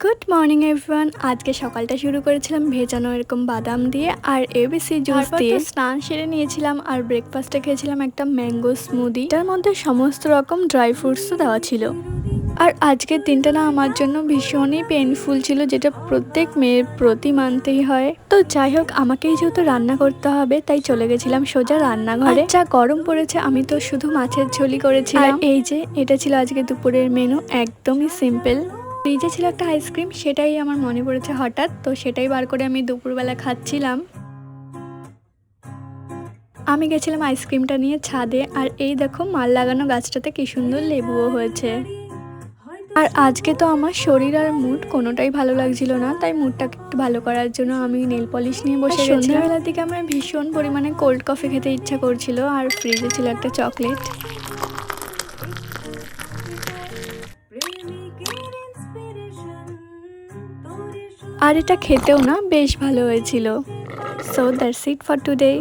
Good morning everyone. আজকে সকালটা শুরু করেছিলাম ভেজানো এরকম বাদাম দিয়ে আর এবিসি জুস দিয়ে। স্নান সেরে নিয়েছিলাম আর ব্রেকফাস্টে খেয়েছিলাম একটা ম্যাঙ্গো স্মুদি। এটার মধ্যে সমস্ত রকম ড্রাই ফ্রুটসও দেওয়া ছিল। আর আজকের দিনটা না আমার জন্য ভীষণই পেইনফুল ছিল, যেটা প্রত্যেক মেয়ের প্রতি মানতেই হয়। তো যাই হোক, আমাকেই যেহেতু রান্না করতে হবে তাই চলে গেছিলাম সোজা রান্নাঘরে। যা গরম পড়েছে, আমি তো শুধু মাছের ঝোলই করেছিলাম। এই যে এটা ছিল আজকে দুপুরের মেনু, একদমই সিম্পল। ফ্রিজে ছিল একটা আইসক্রিম, সেটাই আমার মনে পড়েছে হঠাৎ, তো সেটাই বার করে আমি দুপুরবেলা খাচ্ছিলাম। আমি গেছিলাম আইসক্রিমটা নিয়ে ছাদে, আর এই দেখো মাল লাগানো গাছটাতে কি সুন্দর লেবুও হয়েছে। আর আজকে তো আমার শরীর আর মুড কোনোটাই ভালো লাগছিল না, তাই মুডটাকে একটু ভালো করার জন্য আমি নেল পলিশ নিয়ে বসে গেছি। সন্ধ্যাবেলার দিকে আমার ভীষণ পরিমাণে কোল্ড কফি খেতে ইচ্ছা করছিল, আর ফ্রিজে ছিল একটা চকলেট। আর এটা খেতেও না বেশ ভালো হয়েছিল। So that's it for today.